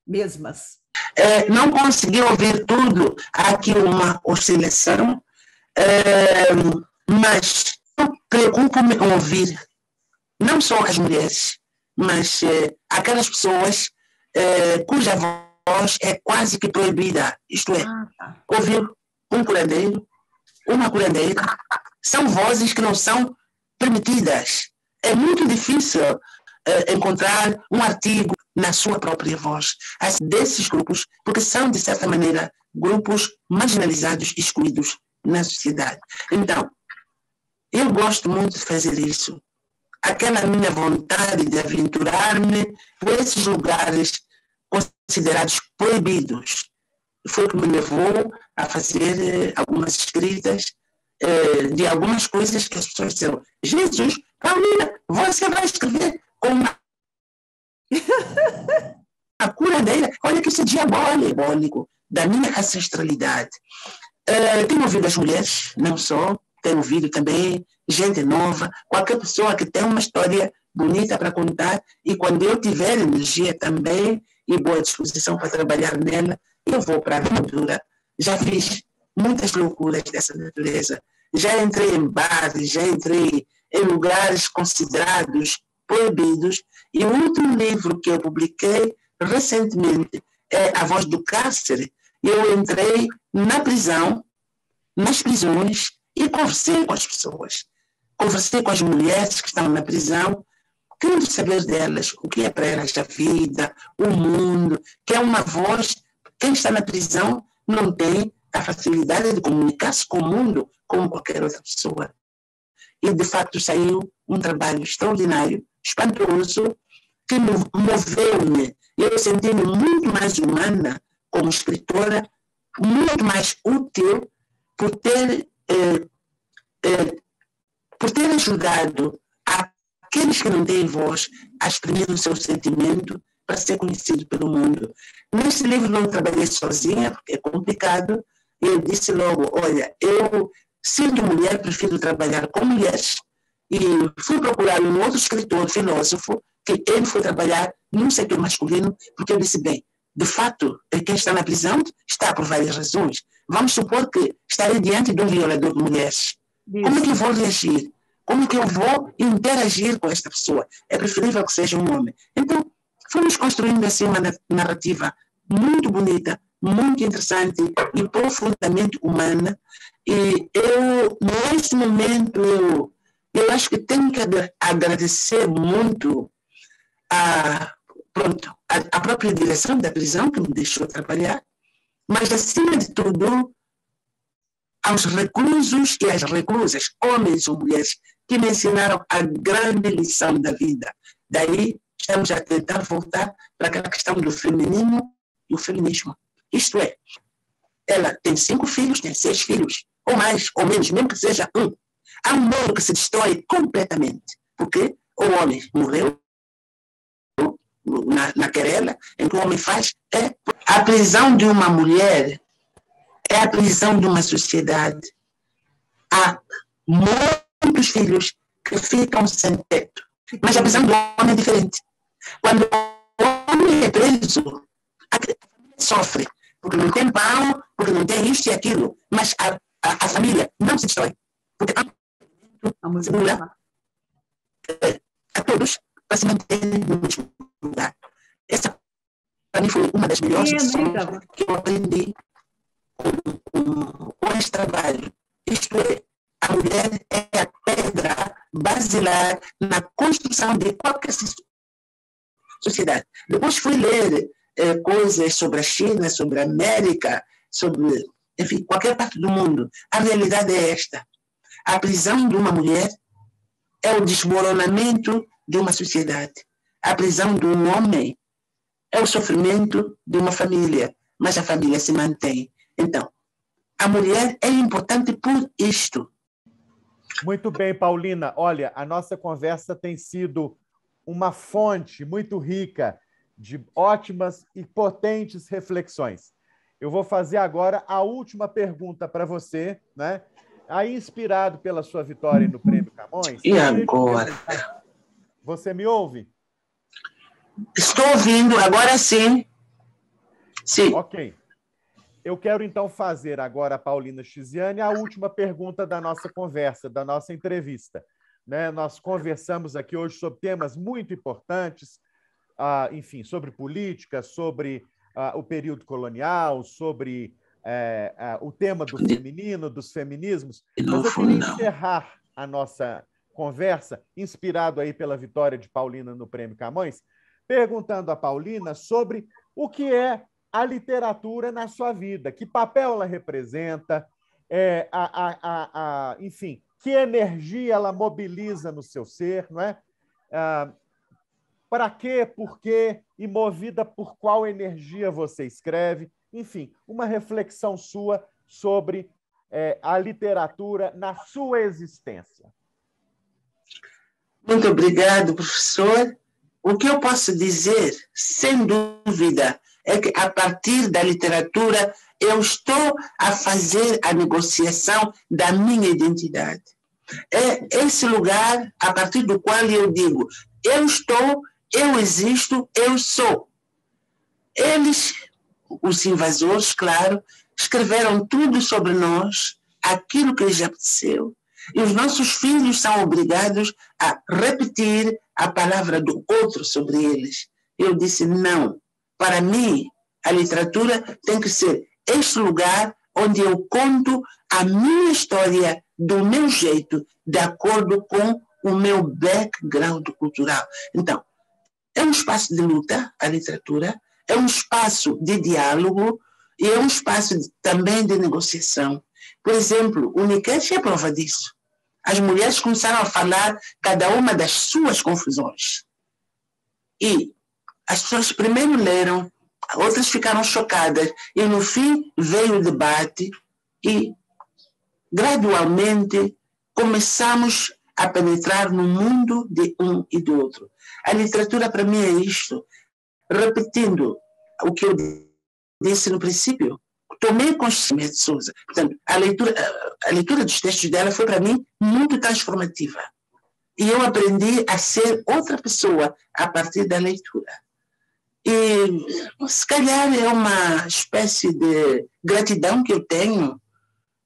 mesmas. Não consegui ouvir tudo, há aqui uma oscilação, mas eu preocupo-me em ouvir não só as mulheres, mas aquelas pessoas cuja voz é quase que proibida, isto é, ouvir um curandeiro, uma curandeira, são vozes que não são permitidas. É muito difícil encontrar um artigo na sua própria voz. Desses grupos, porque são, de certa maneira, grupos marginalizados, excluídos na sociedade. Então, eu gosto muito de fazer isso. Aquela minha vontade de aventurar-me por esses lugares considerados proibidos foi o que me levou a fazer algumas escritas de algumas coisas que as pessoas disseram: Jesus, Paulina, você vai escrever com uma curandeira? Olha que isso é diabólico da minha ancestralidade. Tenho ouvido as mulheres, não só, tenho ouvido também gente nova, qualquer pessoa que tem uma história bonita para contar, e quando eu tiver energia também e boa disposição para trabalhar nela, eu vou para a aventura. Já fiz muitas loucuras dessa natureza. Já entrei em bares, já entrei em lugares considerados proibidos. E o último livro que eu publiquei recentemente é A Voz do Cárcere. Eu entrei na prisão, nas prisões, e conversei com as pessoas. conversei com as mulheres que estão na prisão, querendo saber delas o que é para elas a vida, o mundo, que é uma voz. Quem está na prisão não tem a facilidade de comunicar-se com o mundo como qualquer outra pessoa. E, de fato, saiu um trabalho extraordinário, espantoso, que moveu-me. Eu senti-me muito mais humana como escritora, muito mais útil por ter ajudado aqueles que não têm voz a exprimir o seu sentimento para ser conhecido pelo mundo. Neste livro não trabalhei sozinha, porque é complicado. Eu disse logo, olha, eu, sendo mulher, prefiro trabalhar com mulheres. E fui procurar um outro escritor, filósofo, que ele foi trabalhar num setor masculino, porque eu disse, bem, de fato, quem está na prisão está por várias razões. Vamos supor que estarei diante de um violador de mulheres. Isso. Como é que eu vou reagir? Como é que eu vou interagir com esta pessoa? É preferível que seja um homem. Então, fomos construindo assim uma narrativa muito bonita, muito interessante e profundamente humana. E eu, neste momento, eu acho que tenho que agradecer muito a própria direção da prisão, que me deixou trabalhar, mas, acima de tudo, aos reclusos e às reclusas, homens ou mulheres, que me ensinaram a grande lição da vida. Daí, estamos a tentar voltar para aquela questão do feminino e o feminismo. Isto é, ela tem 5 filhos, tem 6 filhos, ou mais, ou menos, mesmo que seja um. Há um mundo que se destrói completamente, porque o homem morreu na querela, em que o homem faz, a prisão de uma mulher é a prisão de uma sociedade. Há muitos filhos que ficam sem teto, mas a prisão do homem é diferente. Quando o homem é preso, a família sofre, porque não tem pão, porque não tem isto e aquilo, mas a família não se destrói, porque a todos para se manter no mesmo lugar. Essa, para mim, foi uma das melhores lições que eu aprendi com este trabalho. Isto é, a mulher é a pedra basilar na construção de qualquer sociedade. Depois fui ler coisas sobre a China, sobre a América, sobre, enfim, qualquer parte do mundo. A realidade é esta. A prisão de uma mulher é o desmoronamento de uma sociedade. A prisão de um homem é o sofrimento de uma família, mas a família se mantém. Então, a mulher é importante por isto. Muito bem, Paulina. Olha, a nossa conversa tem sido uma fonte muito rica de ótimas e potentes reflexões. Eu vou fazer agora a última pergunta para você, né? Aí, inspirado pela sua vitória no Prêmio Camões... E agora? Você me ouve? Estou ouvindo, agora sim. Sim. Ok. Eu quero, então, fazer agora a Paulina Chiziane a última pergunta da nossa conversa, da nossa entrevista. Né? Nós conversamos aqui hoje sobre temas muito importantes, enfim, sobre política, sobre o período colonial, sobre o tema do feminino, dos feminismos. Mas eu queria encerrar a nossa conversa, inspirado aí pela vitória de Paulina no Prêmio Camões, perguntando a Paulina sobre o que é a literatura na sua vida, que papel ela representa, enfim, que energia ela mobiliza no seu ser, não é? Para quê, por quê e movida por qual energia você escreve. Enfim, uma reflexão sua sobre a literatura na sua existência. Muito obrigado, professor. O que eu posso dizer, sem dúvida, é que a partir da literatura eu estou a fazer a negociação da minha identidade. É esse lugar a partir do qual eu digo, eu estou, eu existo, eu sou. Eles, os invasores, claro, escreveram tudo sobre nós, aquilo que lhes apeteceu, e os nossos filhos são obrigados a repetir a palavra do outro sobre eles. Eu disse, não. Para mim, a literatura tem que ser este lugar onde eu conto a minha história do meu jeito, de acordo com o meu background cultural. Então, é um espaço de luta, a literatura, é um espaço de diálogo e é um espaço também de negociação. Por exemplo, o Unicast é prova disso. As mulheres começaram a falar cada uma das suas confusões. E as pessoas primeiro leram, outras ficaram chocadas, e no fim veio o debate e, gradualmente, começamos a penetrar no mundo de um e do outro. A literatura, para mim, é isto. Repetindo o que eu disse no princípio, tomei consciência de Sousa. Portanto, a leitura dos textos dela foi, para mim, muito transformativa. E eu aprendi a ser outra pessoa a partir da leitura. E, se calhar, é uma espécie de gratidão que eu tenho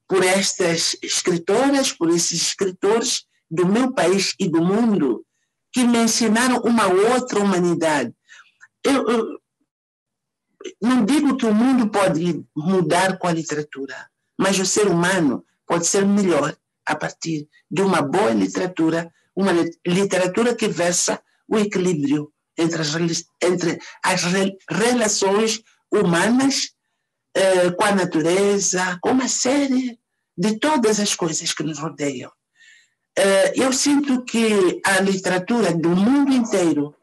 por estas escritoras, por esses escritores do meu país e do mundo, que me ensinaram uma outra humanidade. Eu não digo que o mundo pode mudar com a literatura, mas o ser humano pode ser melhor a partir de uma boa literatura, uma literatura que versa o equilíbrio entre as relações humanas, com a natureza, com uma série de todas as coisas que nos rodeiam. Eu sinto que a literatura do mundo inteiro,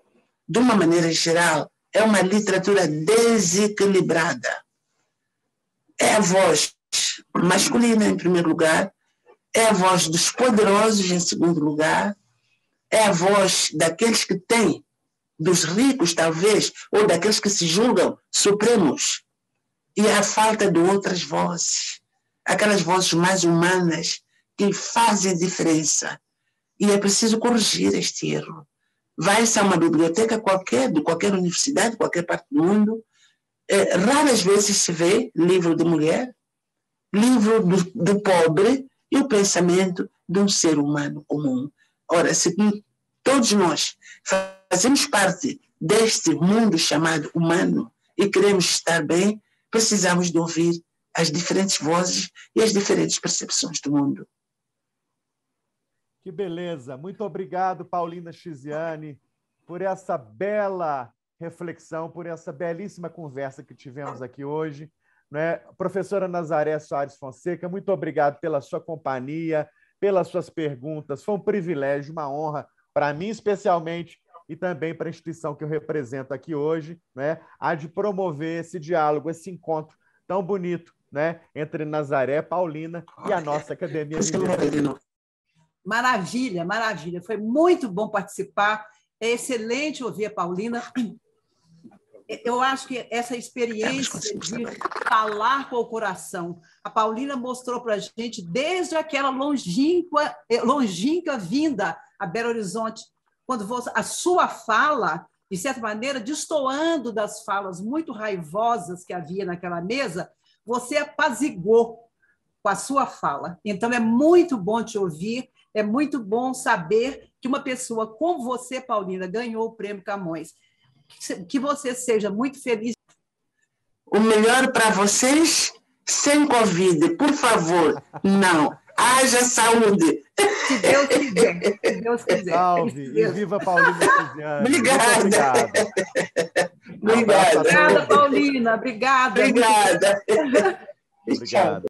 de uma maneira geral, é uma literatura desequilibrada. É a voz masculina, em primeiro lugar, é a voz dos poderosos, em segundo lugar, é a voz daqueles que têm, dos ricos, talvez, ou daqueles que se julgam supremos. E a falta de outras vozes, aquelas vozes mais humanas que fazem diferença. E é preciso corrigir este erro. Vai-se a uma biblioteca qualquer, de qualquer universidade, qualquer parte do mundo, raras vezes se vê livro de mulher, livro do pobre e o pensamento de um ser humano comum. Ora, se todos nós fazemos parte deste mundo chamado humano e queremos estar bem, precisamos de ouvir as diferentes vozes e as diferentes percepções do mundo. Que beleza! Muito obrigado, Paulina Chiziane, por essa bela reflexão, por essa belíssima conversa que tivemos aqui hoje. Né? Professora Nazaré Soares Fonseca, muito obrigado pela sua companhia, pelas suas perguntas. Foi um privilégio, uma honra para mim, especialmente, e também para a instituição que eu represento aqui hoje, né? A de promover esse diálogo, esse encontro tão bonito, né? Entre Nazaré, Paulina e a nossa Academia Mineira. Maravilha, maravilha. Foi muito bom participar. É excelente ouvir a Paulina. Eu acho que essa experiência de falar com o coração, a Paulina mostrou para a gente desde aquela longínqua vinda a Belo Horizonte, quando a sua fala, de certa maneira, destoando das falas muito raivosas que havia naquela mesa, você apaziguou com a sua fala. Então, é muito bom te ouvir, é muito bom saber que uma pessoa como você, Paulina, ganhou o Prêmio Camões. Que você seja muito feliz. O melhor para vocês, sem Covid, por favor, não. Haja saúde. Se Deus quiser. Se Deus quiser. Salve e viva Paulina Chiziane. Obrigada. Obrigada, Paulina. Obrigada. Obrigada. Obrigado.